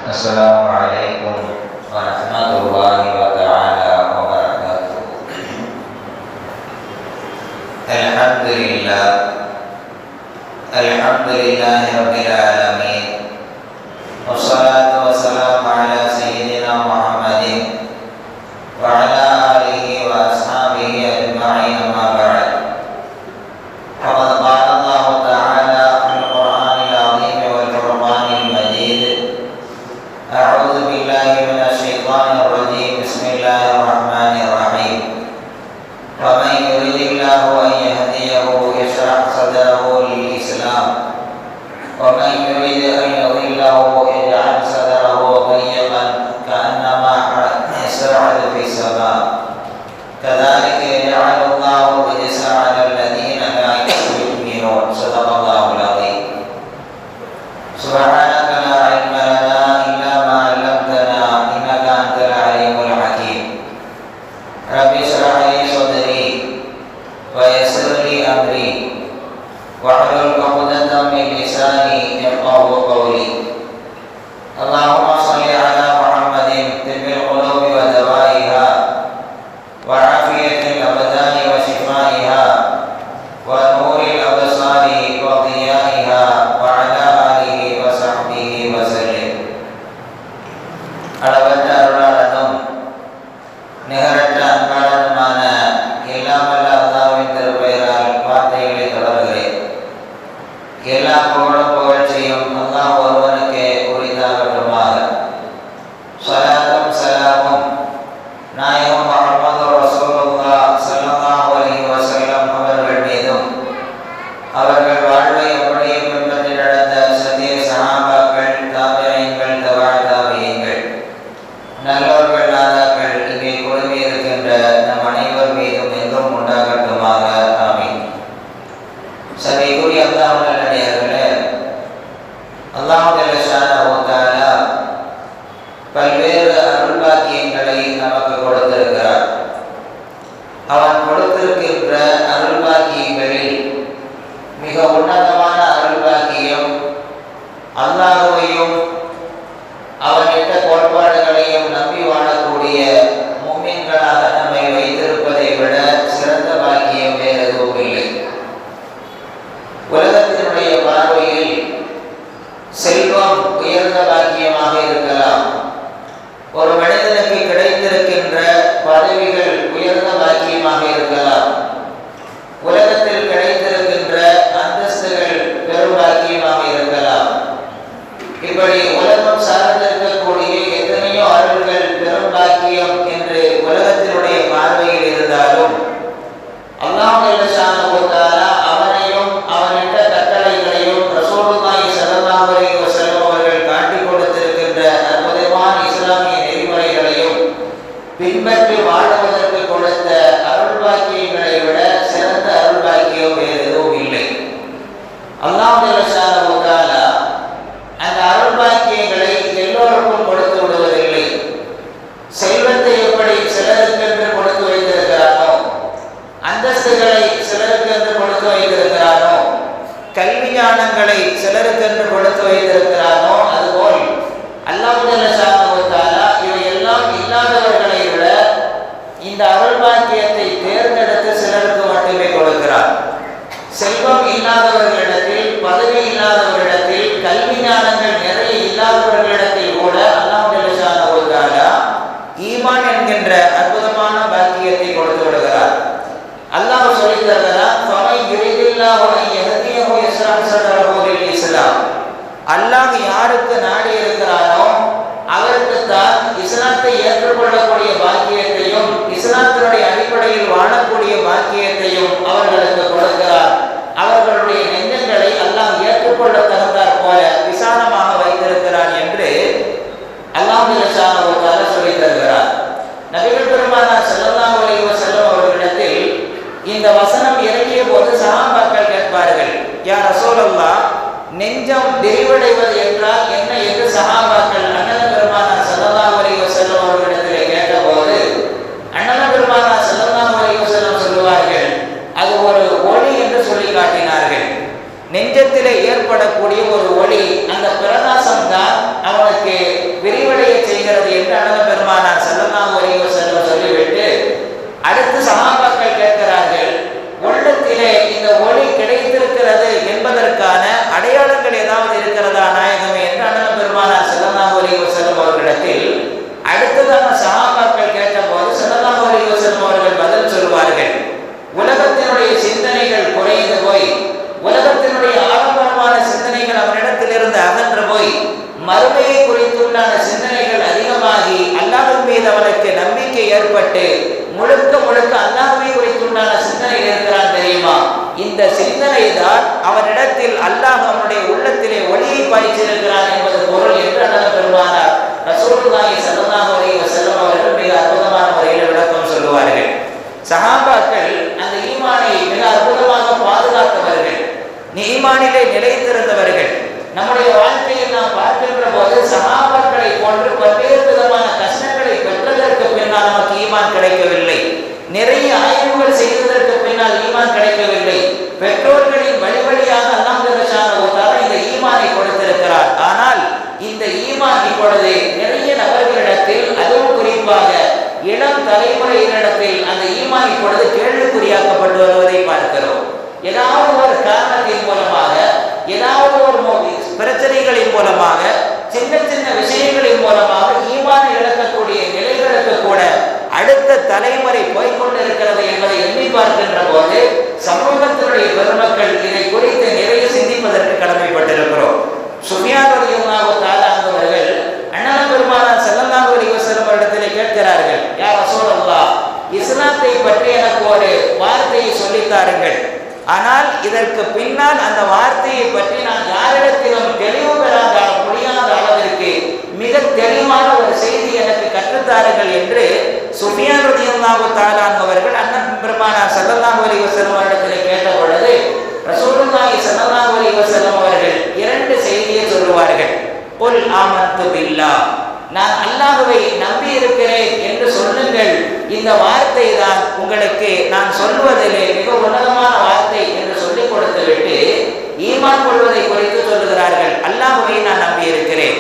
Assalamualaikum warahmatullahi wabarakatuh. Alhamdulillahi rabbil alamin. Wassalatu wassalamu ala sayyidina Muhammadin wa ala alihi wa ashabihi ajma'in, amma ba'd. Faqad qala Allah ta'ala fil Qur'anil 'azim wal Furqanil Majid. A'udzu billahi minasy syaithanir rajim. Bismillahirrahmanirrahim. Wa man yuridillahu an yahdiyahu yashrah sadrahu lil Islam. Wa man yurid an yudhillahu yaj'al sadrahu dayyqan ka'annama yas'adu fis sama'. Kadzalika yaj'alu Allahu rijsa 'alal ladzina la yu'minun. Shadaqallahul 'azim. Subhanaka la 'ilma lana illa ma 'allamtana innaka antal 'alimul hakim. Rabbi shrah li sadri wa yassir li amri wahlul 'uqdatam min lisani yafqahu qawli. Allahumma shalli ala Muhammadin tibbil qulubi wa dawaiha wa 'afiyatil abdani wa shifaiha wa nuril absari wa dhiyaiha wa ala alihi wa sahbihi wa sallim. அளவற்ற அருளாளனும் நிகரற்ற அன்பாளனுமான எல்லாம் வல்ல அல்லாஹ்வின் திருப்பெயரால் வார்த்தைகளை தொடர்கிறேன். எல்லா புகழும் புகழ்ச்சியும் அல்லாஹ் ஒருவனுக்கே உரித்தாகட்டுமாக. ஸலாத்தும் ஸலாமும் நாயகம் முஹம்மது ரசூலுல்லாஹ் ஸல்லல்லாஹு அலைஹி வஸல்லம் அவர்கள் மீதும், அவர்கள் வாழ்வை அப்படியே பின்பற்றி நடந்த சத்திய சஹாபாக்கள், தாபிஈன்கள், தபஅ தாபிஈன்கள், நல்லோர்கள், நாதாக்கள் இங்கே குழுமி இருக்கின்ற நம் அனைவர் மீதும் என்றும் உண்டாகட்டுமாக. ஆமீன். சபைக்குரிய அல்லாஹ் நல்லடியார்களே, அல்லாஹ் ஜல்ல ஷானஹு தஆலா பல்வேறு அருள் பாக்கியங்களை நமக்கு கொடுத்திருக்கிறார். அவன் கொடுத்திருக்கின்ற அருள் பாக்கியங்களில் மிக உன்னதமான அருள் பாக்கியம் அல்லாஹ்வையும் அவனிட்ட கோட்பாடுகளையும் நம்பி வாழக்கூடிய முஃமின்களாக நம்மை வைத்திருப்பதை விட சிறந்த பாக்கியம் வேறு எதுவும் இல்லை. உலகத்தினுடைய பார்வையில் செல்வம் உயர்ந்த பாக்கியமாக இருக்கலாம், ஒரு மனிதனுக்கு கிடைத்திருக்கின்ற பதவிகள் உயர்ந்த பாக்கியமாக இருக்கலாம், உலகத்தில் கிடைத்திருக்கின்ற அந்தஸ்துகள் பெரும் பாக்கியமாக இருக்கலாம். இப்படி உலகம் சார்ந்திருக்கக்கூடிய எத்தனையோ அருள்கள் பெரும் பாக்கியம் என்று உலகத்தினுடைய பார்வையில் இருந்தாலும், அல்லாஹ் ஜல்ல ஷானஹு தஆலா அவனையும் அவனிட்ட கட்டளைகளையும் ரசூலுல்லாஹி ஸல்லல்லாஹு அலைஹி வஸல்லம் அவர்கள் காட்டிக் கொடுத்திருக்கின்ற அற்புதமான இஸ்லாமிய நெறிமுறைகளையும் பின்பற்றி வாழ்வதற்கு கொடுத்த அருள் பாக்கியங்களை விட சிறந்த அருள் பாக்கியம் வேறு எதுவும் இல்லை. அல்லாஹ் ஜல்ல ஷானஹு தஆலா அந்த அருள் பாக்கியங்களை எல்லோருக்கும் கொடுத்து விடுவதில்லை. செல்வத்தை எப்படி சிலருக்கென்று கொடுத்து வைத்திருக்கிறானோ, அந்தஸ்துகளை சிலருக்கென்று கொடுத்து வைத்திருக்கிறானோ, கல்வி ஞானங்களை சிலருக்கென்று கொடுத்து வைத்திருக்கிறானோ, அதுபோல் அல்லாஹ் ஜல்ல ஷானஹு தஆலா இவையெல்லாம் இல்லாதவர்களை விட இந்த அருள் பாக்கியத்தை தேர்ந்தெடுத்து சிலருக்கு மட்டுமே கொடுக்கிறார். செல்வம் இல்லாதவர்களிடத்தில், பதவி இல்லாதவர்களிடத்தில், கல்வி ஞானங்கள் நிறைய இல்லாதவர்களிடத்தில் கூட அல்லாஹ் ஜல்ல ஷானஹு தஆலா ஈமான் என்கின்ற அற்புதமான பாக்கியத்தை கொடுத்து விடுகிறார். அல்லாஹ் சொல்லி தருகிறார், ஃபமன் யுரிதில்லாஹு அன் யஹ்தியஹு யஸ்ரஹ் ஸத்ரஹு லில் இஸ்லாம். அல்லாஹ் யாருக்கு நாடி இருக்கிறானோ அவருக்கு தான் இஸ்லாத்தை ஏற்றுக்கொள்ளக்கூடிய பாக்கியத்தையும் இஸ்லாத்தினுடைய அடிப்படையில் வாழக்கூடிய பாக்கியத்தையும் அவர்களுக்கு கொடுக்கிறார். அவர்களுடைய நெஞ்சங்களை அல்லாஹ் ஏற்றுக்கொள்ள தகுந்தாற் போல விசாலமாக வைத்திருக்கிறான் என்று அல்லாஹ் ஜல்ல ஷானஹு தஆலா சொல்லி தருகிறார். நபிகள் பெருமானார் ஸல்லல்லாஹு அலைஹி வஸல்லம் அவர்களிடத்தில் இந்த வசனம் இறங்கிய போது சஹாபாக்கள் கேட்பார்கள், யா ரசூலல்லாஹ், நெஞ்சம் விரிவடைவது என்றால் என்ன என்று சஹாபாக்கள் அண்ணல் பெருமானார் ஸல்லல்லாஹு அலைஹி வஸல்லம் அவர்களிடத்தில் கேட்டபோது அண்ணல் பெருமானார் ஸல்லல்லாஹு அலைஹி வஸல்லம் சொல்லுவார்கள், அது ஒரு ஒளி என்று சொல்லி காட்டினார்கள். நெஞ்சத்திலே ஏற்படக்கூடிய ஒரு ஒளி, அந்த பிரகாசம் தான் அவனுக்கு விரிவடைய செய்கிறது என்று அண்ணல் பெருமானார் ஸல்லல்லாஹு அலைஹி வஸல்லம் சொல்லிவிட்டு அடுத்து சஹாபாக்கள் கேட்கிறார்கள், உள்ளத்திலே இந்த ஒளி கிடைத்திருக்கிறது என்பதற்கான அடையாளங்கள் ஏதாவது இருக்கிறதா நாயகமே என்று அண்ணல் பெருமானார் ஸல்லல்லாஹு அலைஹி வஸல்லம் அவர்களிடத்தில் அடுத்ததாக சஹாபாக்கள் கேட்டபோது ஸல்லல்லாஹு அலைஹி வஸல்லம் அவர்கள் பதில் சொல்வார்கள், உலகத்தினுடைய சிந்தனைகள் குறைந்து போய், உலகத்தினுடைய ஆடம்பரமான சிந்தனைகள் அவனிடத்திலிருந்து அகன்று போய், மறுமையை குறித்துள்ளான சிந்தனைகள் அதிகமாகி அல்லாஹ்வின் மீது அவனுக்கு நம்பிக்கை ஏற்பட்டு முழுக்க முழுக்க அல்லாஹ்வை குறித்துள்ளான சிந்தனை இருக்கிறான் தெரியுமா? இந்த சிந்தனை தான் அவனிடத்தில் அல்லாஹ் அவனுடைய உள்ளத்திலே ஒளியை பாய்ச்சிருக்கிறான் என்பது பொருள் என்று அண்ணல் பெருமானார் ரசூலுல்லாஹி ஸல்லல்லாஹு அலைஹி வஸல்லம் அவர்கள் மிக அற்புதமான முறையில் விளக்கம் சொல்லுவார்கள். சஹாபாக்கள் அந்த ஈமானை மிக அற்புதமாக பாதுகாத்தவர்கள், ஈமானிலே நிலைத்திருந்தவர்கள். நம்முடைய வாழ்க்கையில் நாம் பார்க்கின்ற போது சஹாபாக்களை போன்று பல்வேறு விதமான கஷ்டங்களை பெற்றதற்கு பின்னால் நமக்கு ஈமான் கிடைக்கவில்லை. நிறைய ஆய்வுகள் செய்ததற்கு பின்னால் ஈமான் கிடைக்கவில்லை. பெற்றோர்களின் வழிவழியாக அல்லாஹ் ஜல்லஷானஹு தஆலா இந்த ஈமானை கொடுத்திருக்கிறார். ஆனால் இந்த ஈமான் இப்பொழுது நிறைய நபர்களிடத்தில், அதுவும் குறிப்பாக இளம் தலைமுறையினிடத்தில் அந்த ஈமான் இப்பொழுது கேள்விக்குறியாக்கப்பட்டு வருவதை பார்க்கிறோம். ஏதாவது ஒரு காரணத்தின் மூலமாக, ஏதாவது ஒரு பிரச்சனைகளின் மூலமாக, சின்ன சின்ன விஷயங்களின் மூலமாக ஈமானை இழக்கக்கூடிய நிலைகளுக்கு கூட அடுத்த தலைமுறை போய்கொண்டிருக்கிறது என்பதை எண்ணி பார்க்கின்ற போது சமூகத்தினுடைய பெருமக்கள் இதை குறித்து நிறைய சிந்திப்பதற்கு கடமைப்பட்டிருக்கிறோம். சுஃபியான் ரலியல்லாஹு தஆலா அவர்கள் அண்ணல் பெருமானார் ஸல்லல்லாஹு அலைஹி வஸல்லம் இடத்திலே கேட்கிறார்கள், யா ரசூலல்லாஹ், இஸ்லாத்தை பற்றி எனக்கு ஒரு வார்த்தையை சொல்லித்தாருங்கள். ஆனால் இதற்கு பின்னால் அந்த வார்த்தையை பற்றி நான் யாரிடத்திலும் தெளிவு பெறாத முடியாத அளவிற்கு மிக தெளிவான ஒரு செய்தி எனக்கு கற்றுத்தாருங்கள் என்று சுஃபியான் ரலியல்லாஹு தஆலா அவர்கள் அண்ணல் பெருமானார் ஸல்லல்லாஹு அலைஹி வஸல்லம் இடத்திலே கேட்ட பொழுது ரசூலுல்லாஹி ஸல்லல்லாஹு அலைஹி வஸல்லம் அவர்கள் இரண்டு செய்தியை சொல்லுவார்கள். குல் ஆமன்து பில்லாஹ், நான் அல்லாஹ்வை நம்பி இருக்கிறேன் என்று சொல்லுங்கள். இந்த வார்த்தை தான் உங்களுக்கு நான் சொல்வதிலே மிக உன்னதமான வார்த்தை என்று சொல்லிக் கொடுத்துவிட்டு ஈமான் கொள்வதை குறித்து சொல்லுகிறார்கள். அல்லாஹ்வை நான் நம்பி இருக்கிறேன்.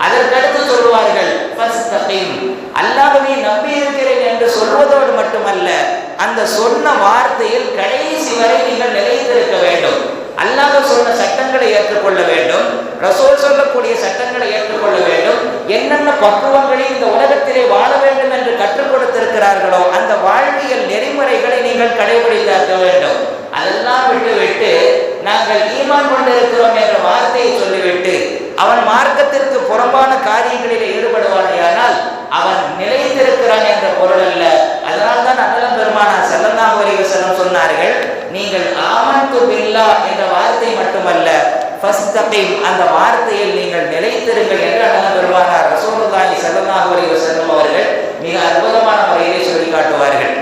அதற்கடுத்து சொல்லுவார்கள், ஃபஸ்தகீம், அல்லாஹ்வை நம்பி இருக்கிறேன் என்று சொல்வதோடு மட்டுமல்ல, அந்த சொன்ன வார்த்தையில் கடைசி வரை நீங்கள் நிலைத்திருக்க வேண்டும். அல்லாஹ் சொன்ன சட்டங்களை ஏற்றுக்கொள்ள வேண்டும், ரசூல் சொல்லக்கூடிய சட்டங்களை ஏற்றுக்கொள்ள வேண்டும். என்னென்ன பக்குவங்களில் இந்த உலகத்திலே வாழ வேண்டும் என்று கற்றுக் கொடுத்திருக்கிறார்களோ அந்த வாழ்வியல் நெறிமுறைகளை நீங்கள் கடைபிடித்தாக்க வேண்டும். அதெல்லாம் விட்டுவிட்டு நாங்கள் ஈமான் கொண்டிருக்கிறோம் என்ற வார்த்தையை சொல்லிவிட்டு அவன் மார்க்கத்திற்கு புறம்பான காரியங்களில் ஈடுபடுவானேயானால் அவன் நிலைத்திருக்கிறான் என்ற பொருள் அல்ல. அதனால்தான் அண்ணல் பெருமானார் ஸல்லல்லாஹு அலைஹி வஸல்லம் சொன்னார்கள், நீங்கள் ஆமன்து பில்லாஹ் என்ற வார்த்தை மட்டுமல்ல, ஃபஸ்தகீம், அந்த வார்த்தையில் நீங்கள் நிலைத்திருங்கள் என்று அண்ணல் பெருமானார் ரசூலுல்லாஹி ஸல்லல்லாஹு அலைஹி வஸல்லம் அவர்கள் மிக அற்புதமான முறையிலே சொல்லி காட்டுவார்கள்.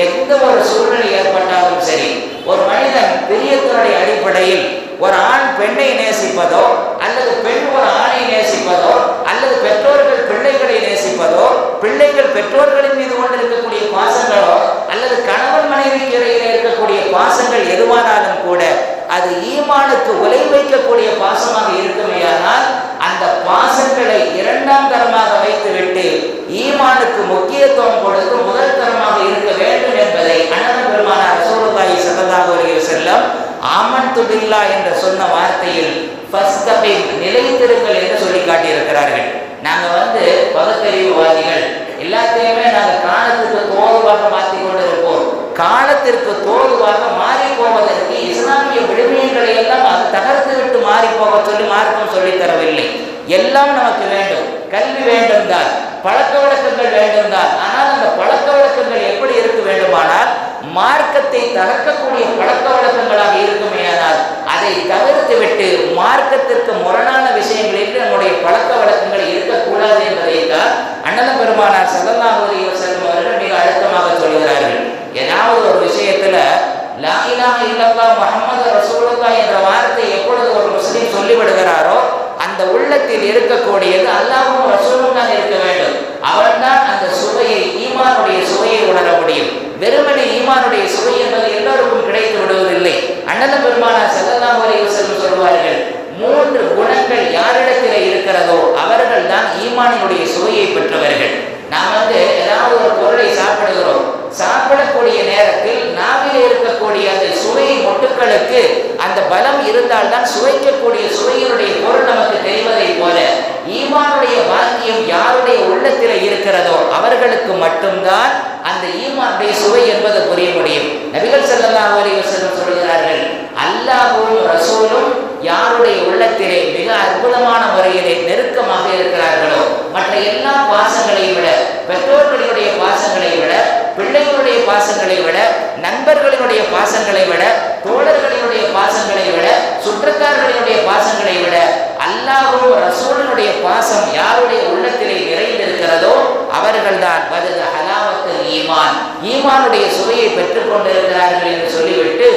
எந்த ஒரு சூழ்நிலை ஏற்பட்டாலும் சரி, ஒரு மனிதன் பிரியத்தினுடைய அடிப்படையில் ஒரு ஆண் பெண்ணை நேசிப்பதோ, அல்லது பெண் ஒரு ஆணை நேசிப்பதோ, அல்லது பெற்றோர்கள் பிள்ளைகளை நேசிப்பதோ, பிள்ளைகள் பெற்றோர்களின் மீது கொண்டிருக்கக்கூடிய பாசங்களோ, அல்லது கணவன் மனைவிக்கு இடையிலே இருக்கக்கூடிய பாசங்கள் எதுவானாலும் கூட அது ஈமானுக்கு உலை வைக்கக்கூடிய பாசமாக இருக்குமேயானால் அந்த பாசங்களை இரண்டாம் தரமாக வைத்துவிட்டு ஈமானுக்கு முக்கியத்துவம் கொடுத்து முதல் தரமாக இருக்க வேண்டும் என்பதை அண்ணல் பெருமானார் ரசூலுல்லாஹி ஸல்லல்லாஹு அலைஹி வஸல்லம் ஆமன்து பில்லாஹ் என்ற சொன்ன வார்த்தையில் ஃபஸ்தகீம், நிலைத்திருங்கள் என்று சொல்லி காட்டியிருக்கிறார்கள். நாங்கள் பகுத்தறிவுவாதிகள், எல்லாத்தையுமே நாங்கள் காலத்துக்கு தோதுவாக மாற்றி கொண்டிருப்போம். காலத்திற்கு தோதுவாக மாறி போவதற்கு இஸ்லாமிய விடுமைகளை எல்லாம் அது தகர்த்து விட்டு மாறி போக சொல்லி மார்க்கம் சொல்லித் தரவில்லை. எல்லாம் நமக்கு வேண்டும், கல்வி வேண்டும் தான், பழக்க வழக்கங்கள் வேண்டும் தான். ஆனால் அந்த பழக்க வழக்கங்கள் எப்படி இருக்க வேண்டுமானால் மார்க்கத்தை தகர்க்கக்கூடிய பழக்க வழக்கங்களாக இருக்குமேயானால் அதை தவிர்த்து விட்டு மார்க்கத்திற்கு முரணான விஷயங்களில் நம்முடைய பழக்க வழக்கங்கள் இருக்கக்கூடாது என்பதைத்தான் அண்ணல் பெருமானார் ஸல்லல்லாஹு அலைஹி வஸல்லம் அவர்கள் மிக அழுத்தமாக சொல்கிறார்கள். ஏதாவது ஒரு விஷயத்துல லா இலாஹ இல்லல்லாஹ் முஹம்மது ரசூலுல்லாஹ் என்ற வார்த்தை எப்பொழுது ஒரு முஸ்லிம் சொல்லிவிடுகிறாரோ அந்த உள்ளத்தில் இருக்கக்கூடியது அல்லாஹ்வும் ரசூலும் தான் இருக்க வேண்டும். அவன்தான் அந்த சுவையை, ஈமானுடைய சுவையை உணர முடியும். வெறுமனே ஈமானுடைய சுவை என்பது எல்லோருக்கும் கிடைத்து விடுவதில்லை. அண்ணல் பெருமானார் ஸல்லல்லாஹு அலைஹி வஸல்லம் சொல்வார்கள், 3 குணங்கள் யாரிடத்தில் இருக்கிறதோ அவர்கள் தான் ஈமானினுடைய சுவையை பெற்றவர்கள். நாம் ஏதாவது ஒரு பொருளை சாப்பிடுகிறோம், சாப்பிடக்கூடிய நேரத்தில் நாவில் இருக்கக்கூடிய அந்த சுவை மொட்டுக்களுக்கு அந்த பலம் இருந்தால்தான் சுவைக்கக்கூடிய சுவையினுடைய பொருள் நமக்கு தெரிவதை போல ஈமானுடைய பாக்கியம் யாருடைய உள்ளத்தில் இருக்கிறதோ அவர்களுக்கு மட்டும்தான் அந்த ஈமானுடைய சுவை என்பது புரிய முடியும். நபிகள் ஸல்லல்லாஹு அலைஹி வஸல்லம் சொல்கிறார்கள், அல்லாஹ்வும் ரசூலும் யாருடைய உள்ளத்திலே மிக அற்புதமான முறையிலே நெருக்கமாக இருக்கிறார்களோ, மற்ற எல்லா பாசங்களை விட, பெற்றோர்களுடைய பாசங்களை விட, பிள்ளைகளுடைய பாசங்களை விட, நண்பர்களினுடைய பாசங்களை விட, தோழர்களினுடைய பாசங்களை விட, சுற்றத்தார்களினுடைய பாசங்களை விட அல்லாஹ்வும் ரசூலினுடைய பாசம் யாருடைய உள்ளத்திலே நிறைந்திருக்கிறதோ அவர்கள்தான் வதது ஹலாவத்துல் ஈமான், ஈமானுடைய சுவையை பெற்றுக் கொண்டிருக்கிறார்கள் என்று சொல்லிவிட்டு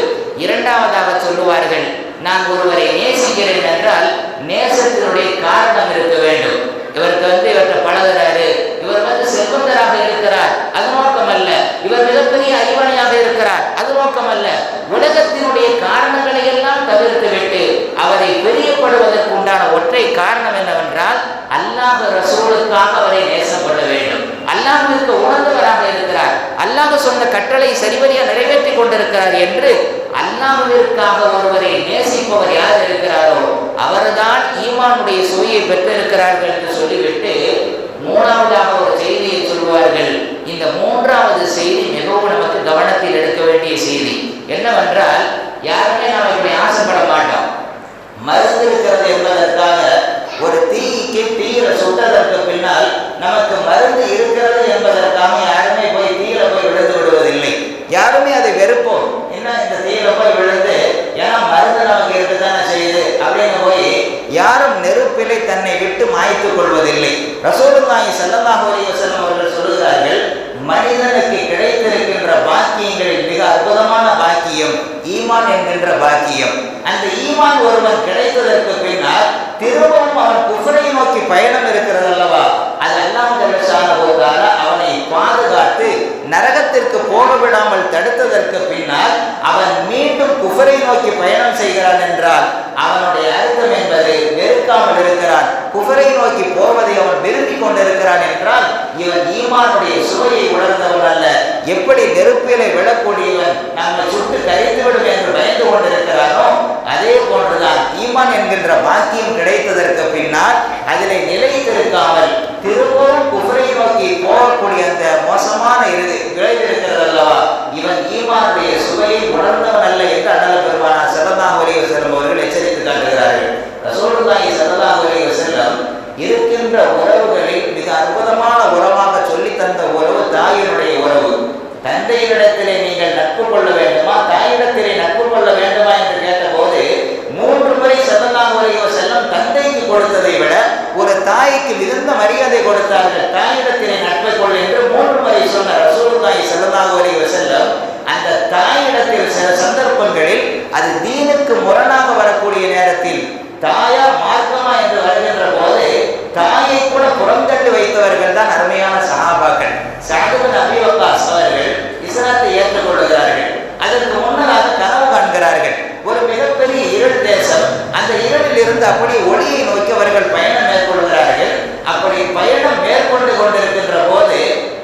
இரண்டாவதாக சொல்லுவார்கள், நான் ஒருவரை நேசிக்கிறேன் என்றால் நேசத்தினுடைய காரணம் இருக்க வேண்டும். இவருக்கு இவற்றை பழகிறாரு, இவர் செல்வந்தராக இருக்கிறார், அது நோக்கம் அல்ல. இவர் மிகப்பெரிய அறிவாளியாக இருக்கிறார், அது நோக்கம் அல்ல. உலகத்தினுடைய காரணங்களை எல்லாம் தவிர்த்து விட்டு அவரை பிரியப்படுவதற்கு உண்டான ஒற்றை காரணம் என்னவென்றால் அல்லாஹ் ரசூலுக்காக அவரை நேசம் கொள்ள வேண்டும். அல்லாஹ்விற்கு உணர்ந்தவராக இருக்கிறார், அல்லாஹ் சொன்ன கட்டளை சரிவரியாக நிறைவேற்றி கொண்டிருக்கிறார் என்று அல்லாஹ்விற்காக ஒருவரை நேசிப்பவர் யார் இருக்கிறாரோ அவர்தான் ஈமானுடைய சுவையை பெற்றிருக்கிறார்கள் என்று சொல்லிவிட்டு மூணாவதாக ஒரு செய்தியை சொல்வார்கள். இந்த மூன்றாவது செய்தி மிகவும் நமக்கு கவனத்தில் எடுக்க வேண்டிய செய்தி என்னவென்றால், யாருமே நாம் இப்படி ஆசைப்பட மாட்டோம். மருந்து இருக்கிறது என்பதற்காக ஒரு தீக்கு தீர சுட்டதற்கு பின்னால் நமக்கு மருந்து இருக்கிறது என்பதற்காக யாருமே போய் தீர போய் விழுந்து விடுவதில்லை. யாருமே அதை வெறுப்போம். என்ன இந்த தீர போய் விழுந்து, ஏன்னா மருந்து நமக்கு இருக்குதானே செய்யுது அப்படின்னு போய் யாரும் நெருப்பிலை தன்னை விட்டு மாய்த்துக் கொள்வதில்லை. ரசூலுல்லாஹி ஸல்லல்லாஹு அலைஹி வஸல்லம் அவர்கள் சொல்கிறார்கள், மனிதனுக்கு கிடைத்திருக்கின்ற பாக்கியங்களில் மிக அற்புதமான பாக்கியம் ஈமான் என்கின்ற பாக்கியம். அந்த ஈமான் ஒருவன் கிடைத்ததற்கு பின்னால் திரும்பவும் அவன் குஃப்ரை நோக்கி பயணம் இருக்கிறது அல்லவா, அது அல்லாஹ் ஜல்லஷானஹு தஆலா அவனை பாதுகாத்து நரகத்திற்கு போக விடாமல் தடுத்ததற்கு பின்னால் அவன் மீண்டும் குஃப்ரை நோக்கி பயணம் செய்கிறான் என்றால் அவனுடைய அர்த்தம் என்பது வெறுக்காமல் இருக்கிறான், குஃப்ரை நோக்கி போவதை அவன் விரும்பி கொண்டிருக்கிறான் என்றால் இவன் ஈமானுடைய சுவையை உணர்ந்தவன் அல்ல. எப்படி நெருப்பிலை விழக்கூடியவன் நம்மை சுட்டு கரித்துவிடும் என்று பயந்து கொண்டிருக்கிறானோ அதே போன்றுதான் ஈமான் என்கின்ற பாக்கியம் கிடைத்ததற்கு பின்னால் அதிலே நிலைத்திருக்காமல் திரும்பவும் குஃப்ரை நோக்கி போகக்கூடிய அந்த மோசமான விளைவு இருக்கிறது அல்லவா, இவன் ஈமானுடைய சுவையை உணர்ந்தவன் அல்ல என்று அண்ணல் பெருமானார் ஸல்லல்லாஹு அலைஹி வஸல்லம் அவர்கள் எச்சரித்து காட்டுகிறார்கள். ரசூலுல்லாஹி ஸல்லல்லாஹு அலைஹி வஸல்லம் இருக்கின்ற உறவுகளில் மிக அற்புதமான உறவாக சொல்லி தந்த உறவு தாயினுடைய உறவு. தந்தையிடத்திலே நீங்கள் நட்பு கொள்ள வேண்டுமா, தாயிடத்திலே நட்பு கொள்ள வேண்டுமா என்று கேட்டபோது 3 முறை ஸல்லல்லாஹு அலைஹி வஸல்லம் தந்தைக்கு கொடுத்ததை விட ஒரு தாய்க்கு மிகுந்த மரியாதை கொடுத்தார்கள். தாயிடத்திலே நட்பை கொள் என்று 3 முறை சொன்ன ரசூலுல்லாஹி ஸல்லல்லாஹு அலைஹி வஸல்லம் அந்த தாயிடத்தில் சில சந்தர்ப்பங்களில் அது தீனுக்கு முரணாக வரக்கூடிய நேரத்தில் தாயா மார்க்கமா என்று வருகின்ற போது தாயை கூட புறந்தள்ளி வைத்தவர்கள் தான் அருமையான சஹாபாக்கள். சஅத் இப்னு அபீ வக்காஸ் அவர்கள் இஸ்லாத்தை ஏற்றுக்கொள்கிறார்கள். அதற்கு முன்னதாக கனவு காண்கிறார்கள். ஒரு மிகப்பெரிய இருள் தேசம், அந்த இருளில் இருந்து அப்படி ஒளியை நோக்கி அவர்கள் பயணம் மேற்கொள்கிறார்கள். அப்படி பயணம் மேற்கொண்டு கொண்டிருக்கின்ற போது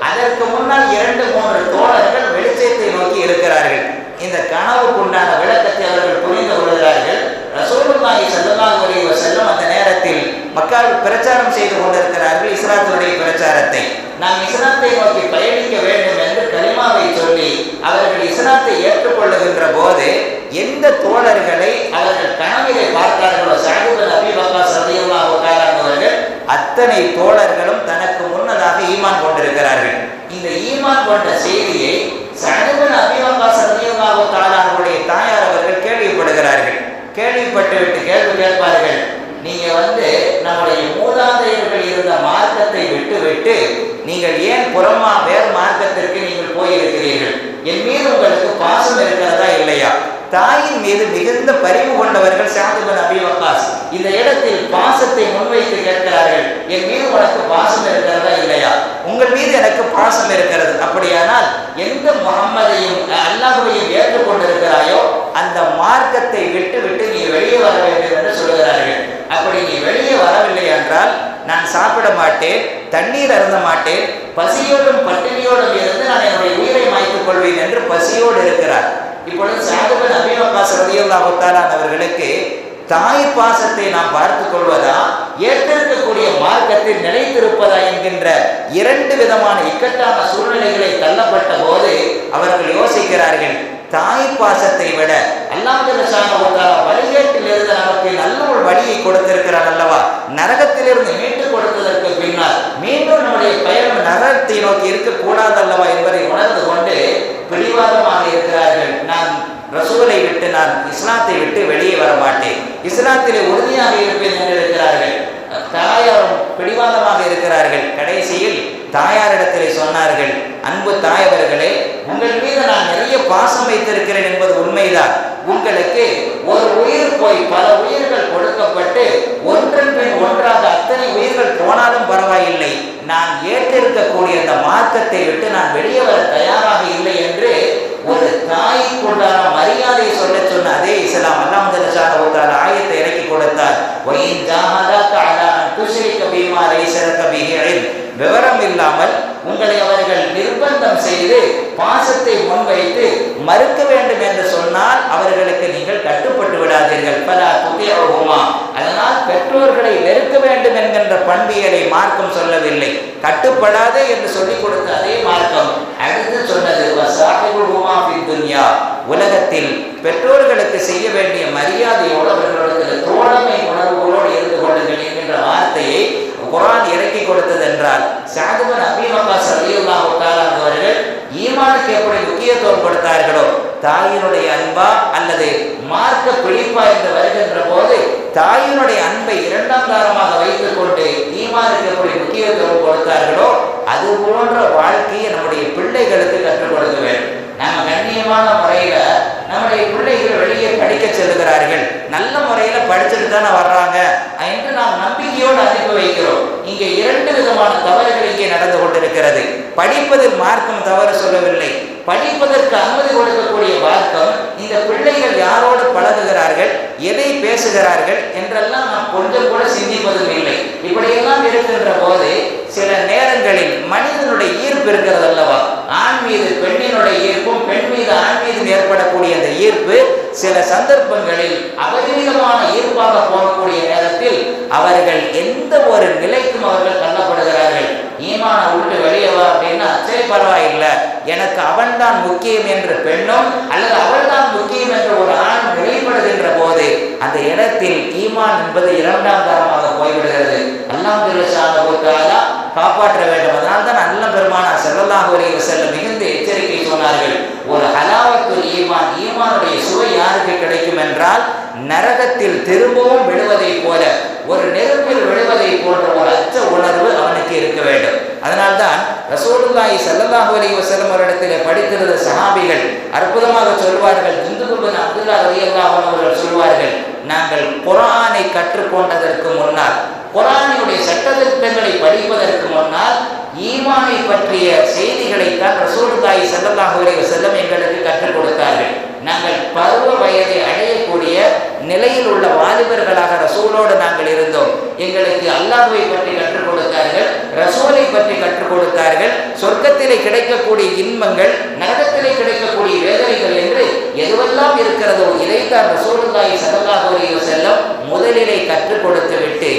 அதற்கு முன்னால் 2-3 தோழர்கள் வெளிச்சத்தை நோக்கி இருக்கிறார்கள். இந்த கனவுக்குண்டான விளக்கத்தை அவர்கள் புரிந்து கொள்கிறார்கள். ரசூலுல்லாஹி ஸல்லல்லாஹு அலைஹி வஸல்லம் அந்த நேரத்தில் மக்கள் பிரச்சாரம் செய்து கொண்டிருக்கிறார்கள் இஸ்லாத்தினுடைய பிரச்சாரத்தை. நாம் இஸ்லாத்தை நோக்கி பயணிக்க வேண்டும் என்று கலிமாவை சொல்லி அவர்கள் இஸ்லாத்தை ஏற்றுக்கொள்ளுகின்ற போது எந்த தோழர்களை அவர்கள் கனவிலே பார்த்தார்களோ, சஅத் இப்னு அபீ வக்காஸ் ரலியல்லாஹு தஆலா அவர்கள் அத்தனை தோழர்களும் தனக்கு முன்னதாக ஈமான் கொண்டிருக்கிறார்கள். இந்த ஈமான் கொண்ட செய்தியை சஅத் இப்னு அபீ வக்காஸ் ரலியல்லாஹு தஆலா அவருடைய தாயார் அவர்கள் கேள்விப்படுகிறார்கள். கேள்விப்பட்டுவிட்டு கேள்வி கேட்பார்கள், நீங்க நம்முடைய மூதாதையர்கள் இருந்த மார்க்கத்தை விட்டு நீங்கள் ஏன் வேறு மார்க்கத்திற்கு நீங்கள் போயிருக்கிறீர்கள்? என் மீது உங்களுக்கு பாசம் இருக்கிறதா இல்லையா? தாயின் மீது மிகுந்த பரிவு கொண்டவர்கள் சஅத் இப்னு அபீ வக்காஸ் இந்த இடத்தில் பாசத்தை முன்வைத்து கேட்கிறார்கள், என் மீது உனக்கு பாசம் இருக்கிறதா இல்லையா? உங்கள் மீது எனக்கு பாசம் இருக்கிறது. அப்படியானால் எந்த முஹம்மதையும் அல்லாஹ்வையும் ஏற்றுக்கொண்டிருக்கிறாயோ அந்த மார்க்கத்தை விட்டு விட்டு நீ வெளியே வர வேண்டும் என்று சொல்கிறார்கள். அப்படி நீ வெளியே வரவில்லை என்றால் நான் சாப்பிட மாட்டேன், தண்ணீர் அருந்த மாட்டேன், பசியோடும் பட்டினியோடும் இருந்து நான் என்னுடைய உயிரை மாய்த்துக் கொள்வேன் என்று பசியோடு இருக்கிறார். இப்பொழுது சஅத் பின் அபீ வக்காஸ் ரலியல்லாஹு தஆலா அவர்களுக்கு தாய் பாசத்தை நாம் பார்த்துக் கொள்வதா, ஏற்றிருக்கக்கூடிய மார்க்கத்தில் நிலைத்திருப்பதா என்கின்ற இரண்டு விதமான இக்கட்டான சூழ்நிலைகளை தள்ளப்பட்ட போது அவர்கள் யோசிக்கிறார்கள், தாய் பாசத்தை விட அல்லாஹ் ஜல்லஷானஹு வ தஆலா வழிகேட்டிலிருந்து நமக்கு நல்ல ஒரு வழியை கொடுத்திருக்கிறார் அல்லவா, நரகத்திலிருந்து மீட்டு கொடுத்ததற்கு பின்னால் மீண்டும் நம்முடைய பயணம் நரகத்தை நோக்கி இருக்கக்கூடாது அல்லவா என்பதை உணர்ந்து கொண்டு பிடிவாதமாக இருக்கிறார்கள். நான் ரசூலை விட்டு, நான் இஸ்லாத்தை விட்டு வெளியே வர மாட்டேன், இஸ்லாத்திலே உறுதியாக இருப்பேன் என்று இருக்கிறார்கள். தாயாரும் பிடிவாதமாக இருக்கிறார்கள். கடைசியில் தாயாரிடத்திலே சொன்னார்கள், அன்பு தாயவர்களே, உங்கள் மீது நான் நிறைய பாசம் வைத்திருக்கிறேன் என்பது உண்மைதான். உங்களுக்கு ஒரு உயிர் போய் பல உயிர்கள் கொடுக்கப்பட்டு ஒன்றன் பின் ஒன்றாக அத்தனை உயிர்கள் போனாலும் பரவாயில்லை, நான் ஏற்றிருக்கக்கூடிய அந்த மார்க்கத்தை விட்டு நான் வெளியே வர தயாராக இல்லை என்று ஒரு தாய்க்குண்டான மரியாதையை சொல்ல சொன்ன அதே இஸ்லாம் அல்லாஹ் ஜல்லஷானஹு வ தஆலா ஆயத்தை இறக்கி கொடுத்தார். வஇன் ஜாஹதாக அலா அன் துஷ்ரிக பிமா லைஸ லக பிஹி இல்ம், விவரம் இல்லாமல் உங்களை அவர்கள் நிர்பந்தம் செய்து பாசத்தை முன்வைத்து மறுக்க வேண்டும் என்று சொன்னால் அவர்களுக்கு நீங்கள் கட்டுப்பட்டு விடாதீர்கள். பலா துதிஉஹுமா, அதனால் பெற்றோர்களை வெறுக்க வேண்டும் என்கின்ற பண்பியலை மார்க்கம் சொல்லவில்லை, கட்டுப்படாதே என்று சொல்லிக் கொடுத்த அதே மார்க்கம் அடுத்து சொன்னது வஸாஹிபுஹுமா ஃபித் துன்யா, உலகத்தில் பெற்றோர்களுக்கு செய்ய வேண்டிய மரியாதையோடு அவர்களுடைய தோழமை உணர்வுகளோடு இருந்து கொள்ளுங்கள் என்கின்ற வார்த்தையை குர்ஆன் இறக்கி கொடுத்தது என்றால் சஅத் பின் அபீ வக்காஸ் ரலியல்லாஹு தஆலா அவர்கள் ஈமானுக்கு எப்படி முக்கியத்துவம் கொடுத்தார்களோ, தாயினுடைய அன்பா அல்லது மார்க்க பிடிப்பா என்று வருகின்ற போது தாயினுடைய அன்பை இரண்டாம் தாரமாக வைத்துக் கொண்டு ஈமானுக்கு எப்படி முக்கியத்துவம் கொடுத்தார்களோ அது போன்ற வாழ்க்கையை நம்முடைய பிள்ளைகளுக்கு கற்றுக் கொடுக்க வேண்டும். நம்ம கண்ணியமான முறையில நம்முடைய பிள்ளைகள் வெளியே படிக்க செல்கிறார்கள், நல்ல முறையில படிச்சுட்டு தானே வர்றாங்க என்று நாம் நம்பிக்கையோடு அனுப்பி வைக்கிறோம். இங்கே இரண்டு விதமான தவறுகள் இங்கே நடந்து கொண்டிருக்கிறது. படிப்பதில் மார்க்கம் தவறு சொல்லவில்லை, படிப்பதற்கு அனுமதி கொடுக்கக்கூடிய மார்க்கம் இந்த பிள்ளைகள் யாரோடு பழகுகிறார்கள், எதை பேசுகிறார்கள் என்றெல்லாம் நாம் கொஞ்சம் கூட சிந்திப்பதும் இல்லை. இப்படியெல்லாம் இருக்கின்ற போது சில நேரங்களில் மனிதனுடைய ஈர்ப்பு இருக்கிறது அல்லவா, ஆண் மீது பெண்ணினுடைய ஈர்ப்பும் பெண் மீது ஆண் மீது ஏற்படக்கூடிய அந்த ஈர்ப்பு சில சந்தர்ப்பங்களில் அபரிமிதமான ஈர்ப்பாக போகக்கூடிய நேரத்தில் அவர்கள் எந்த ஒரு நிலைக்கும் அவர்கள் தள்ளப்படுகிறார்கள். ஈமான விட்டு வெளியே வா அப்படின்னா சரி பரவாயில்லை, எனக்கு அவன் தான் முக்கியம் என்ற பெண்ணும் அல்லது அவள் தான் முக்கியம் என்ற ஒரு ஆண் நிலைப்படுகின்ற போது அந்த இடத்தில் ஈமான் என்பது இரண்டாம் தரமாக போய்விடுகிறது. அல்லாஹ் ஜல்லஷானஹு வ தஆலா காப்பாற்ற வேண்டும். அதனால் தான் அல்லாஹ் பெருமானார் ஸல்லல்லாஹு அலைஹி வஸல்லம் மிகுந்த எச்சரிக்கை சொன்னார்கள். ஒரு ஹலாவத்துல் ஈமான், ஈமானுடைய சுவை யாருக்கு கிடைக்கும் என்றால் நரகத்தில் திரும்பவும் விழுவதை போல, ஒரு நெருப்பில் விழுவதை போன்ற ஒரு அச்ச உணர்வு அவனுக்கு இருக்க வேண்டும். அதனால்தான் ரசூலுல்லாஹி ஸல்லல்லாஹு அலைஹி வஸல்லம் அவரிடத்தில் படித்திருந்த சஹாபிகள் அற்புதமாக சொல்வார்கள். ஜுந்துப் பின் அப்துல்லாஹ் ரலியல்லாஹு அன்ஹு அவர்கள் சொல்வார்கள், நாங்கள் குர்ஆனை கற்றுக்கொண்டதற்கு முன்னால், குர்ஆனுடைய சட்டதிட்டங்களை படிப்பதற்கு முன்னால் ஈமானை பற்றிய செய்திகளைத்தான் ரசூலுல்லாஹி ஸல்லல்லாஹு அலைஹி வஸல்லம் எங்களுக்கு கற்றுக் கொடுத்தார்கள். நாங்கள் பருவ வயதை அடையக்கூடிய நிலையில் உள்ள வாலிபர்களாக ரசூலோடு நாங்கள் இருந்தோம். எங்களுக்கு அல்லாஹ்வை பற்றி கற்றுக் கொடுத்தார்கள், ரசூலை பற்றி கற்றுக் கொடுத்தார்கள். சொர்க்கத்திலே கிடைக்கக்கூடிய இன்பங்கள், நரகத்திலே கிடைக்கக்கூடிய வேதனைகள் என்று எதுவெல்லாம் இருக்கிறதோ இதைத்தான் ரசூலுல்லாஹி ஸல்லல்லாஹு அலைஹி வஸல்லம் முதலிலே கற்றுக் கொடுத்து விட்டு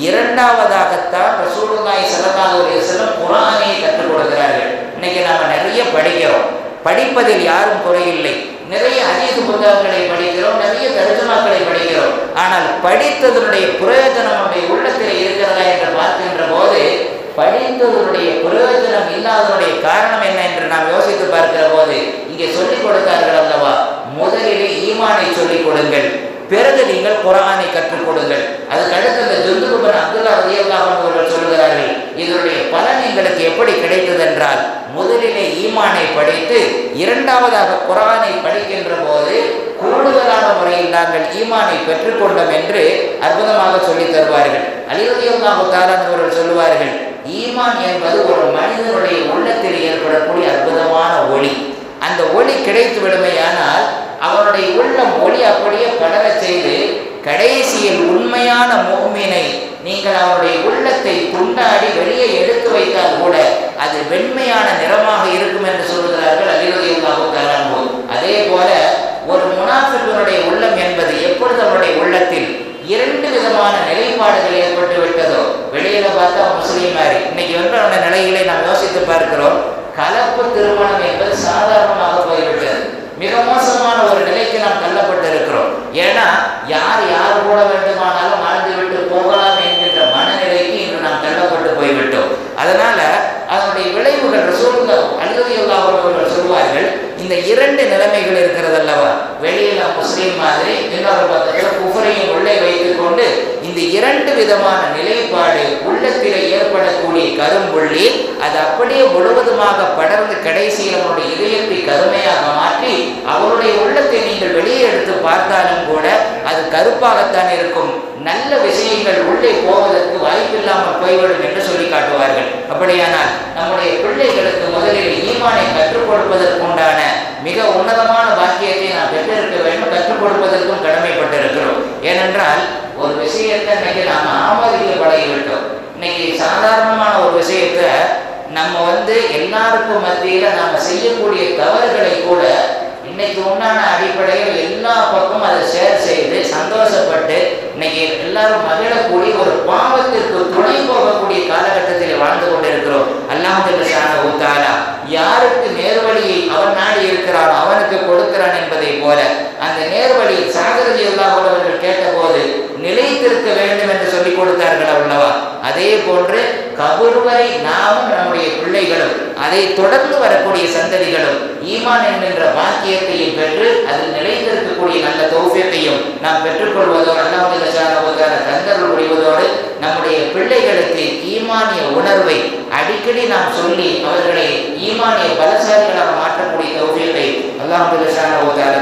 இரண்டாவதாகத்தான் ரசூலுல்லாஹி ஸல்லல்லாஹு அலைஹி வஸல்லம் குர்ஆனை கற்றுக் கொடுக்கிறார்கள். இன்னைக்கு நாம நிறைய படிக்கிறோம், படிப்பதில் யாரும் குறையில்லை, நிறைய ஹதீஸ் புத்தகங்களை படிக்கிறோம், நிறைய தர்ஜுமாக்களை படிக்கிறோம். ஆனால் படித்ததனுடைய பிரயோஜனம் நம்முடைய உள்ளத்தில் இருக்கிறதா என்று பார்க்கின்ற போது படித்ததனுடைய பிரயோஜனம் இல்லாதனுடைய காரணம் என்ன என்று நாம் யோசித்து பார்க்கிற போது இங்கே சொல்லிக் கொடுத்தார்கள் அல்லவா, முதலிலே ஈமானை சொல்லிக் கொடுங்கள், பிறகு நீங்கள் குர்ஆனை கற்றுக் கொடுங்கள். அதுக்கு அடுத்து அந்த ஜுந்துப் பின் அப்துல்லாஹ் ரலியல்லாஹு அன்ஹு அவர்கள் சொல்கிறார்கள், இதனுடைய பலன் எங்களுக்கு எப்படி கிடைத்தது என்றால் முதலிலே ஈமானை படித்து இரண்டாவதாக குர்ஆனை படிக்கின்ற போது கூடுதலான முறையில் நாங்கள் ஈமானை பெற்றுக்கொண்டோம் என்று அற்புதமாக சொல்லி தருவார்கள். அலி ரலியல்லாஹு தஆலா அவர்கள் சொல்லுவார்கள், ஈமான் என்பது ஒரு மனிதனுடைய உள்ளத்தில் ஏற்படக்கூடிய அற்புதமான ஒளி. அந்த ஒளி கிடைத்து விடுமையானால் அவனுடைய உள்ளம் ஒளி அப்படியே படரச் செய்து கடைசியில் உண்மையான முஃமினை நீங்கள் அவருடைய உள்ளத்தை துண்டாடி வெளியே எடுத்து வைத்தால் கூட அது வெண்மையான நிறமாக இருக்கும் என்று சொல்கிறார்கள் அலி ரலியல்லாஹு தஆலா அன்ஹு. அதே போல ஒரு முனாஃபிக்குனுடைய உள்ளம் என்பது எப்பொழுது அவருடைய உள்ளத்தில் இரண்டு விதமான நிலைப்பாடுகள் ஏற்பட்டு விட்டதோ, வெளியில பார்த்தா முஸ்லீம் மாதிரி, இன்னைக்கு அவருடைய நிலைகளை நாம் யோசித்து பார்க்கிறோம். கலப்பு திருமணம் என்பது சாதாரணமாக போய்விட்டது. மிக மோசமான ஒரு நிலைக்கு நாம் தள்ளப்பட்டு இருக்கிறோம். ஏன்னா யார் யார் கூட வேண்டுமானாலும் வாழ்ந்துவிட்டு போகலாம் என்கின்ற மனநிலைக்கு இன்று நாம் தள்ளப்பட்டு போய்விட்டோம். அதனால அதனுடைய விளைவுகள் ரசூலுல்லாஹ் ரலியல்லாஹு அவர்கள் சொல்வார்கள், இந்த இரண்டு நிலைமைகள் இருக்கிறது அல்லவா, வெளியில முஸ்லீம் மாதிரி இன்னொரு பக்கத்தில் குஃபரையும் உள்ளே வைத்துக் கொண்டு இந்த இரண்டு விதமான நிலைப்பாடு உள்ளத்திலே ஏற்படக்கூடிய கரும்புள்ளி அது அப்படியே முழுவதுமாக படர்ந்து கடைசியில் அவனுடைய இதயத்தை கருமையாக மாற்றி அவருடைய உள்ளத்தை நீங்கள் வெளியே எடுத்து பார்த்தாலும் கூட அது கருப்பாகத்தான் இருக்கும். நல்ல விஷயங்கள் உள்ளே போவதற்கு வாய்ப்பில்லாமல் போய்விடும் என்று சொல்லி காட்டுவார்கள். அப்படியானால் நம்முடைய பிள்ளைகளுக்கு முதலில் ஈமானை கற்றுக் கொடுப்பதற்குண்டான மிக உன்னதமான பாக்கியத்தை நாம் பெற்றிருக்க வேண்டும், கற்றுக் கொடுப்பதற்கும் கடமைப்பட்டிருக்கிறோம். ஏனென்றால் ஒரு விஷயத்தை இன்னைக்கு நாம் ஆமோதிக்க பழகிவிட்டோம். இன்னைக்கு சாதாரணமான ஒரு விஷயத்தை நம்ம எல்லாருக்கும் மத்தியில் நாம் செய்யக்கூடிய தவறுகளை கூட இன்னைக்கு உண்டான அடிப்படையில் எல்லா பக்கமும் அதை ஷேர் செய்து சந்தோஷப்பட்டு இன்னைக்கு எல்லாரும் மகிழக்கூடிய ஒரு பாவத்திற்கு துணை போகக்கூடிய காலகட்டத்தில் வாழ்ந்து கொண்டிருக்கிறோம். அல்லாஹ் ஜல்லஷானஹு தஆலா யாருக்கு நேர்வழியை அவன் நாடி இருக்கிறானோ அவனுக்கு கொடுக்கிறான் என்பதை போல அந்த நேர்வழியில் சாகரதி அவர்கள் கேட்டபோது நிலைத்திருக்க வேண்டும் என்று சொல்லிக் கொடுத்தார்கள் அல்லவா, அதே போன்று கபர் வரை நாமும் நம்முடைய பிள்ளைகளும் அதை தொடர்ந்து வரக்கூடிய சந்ததிகளும் ஈமான் என்கின்ற பாக்கியத்தையும் பெற்று அதில் நிலைத்திருக்கக்கூடிய நல்ல தௌஃபீக்கையும் நாம் பெற்றுக்கொள்வதோடு அல்லாஹ் ஜல்லஷானஹு தஆலா தந்தருள் புரிவதோடு நம்முடைய பிள்ளைகளுக்கு ஈமானிய உணர்வை அடிக்கடி நாம் சொல்லி அவர்களை ஈமானிய பலசாலிகளாக மாற்றக்கூடிய தௌஃபீக்கை அல்லாஹ் ஜல்லஷானஹு தஆலா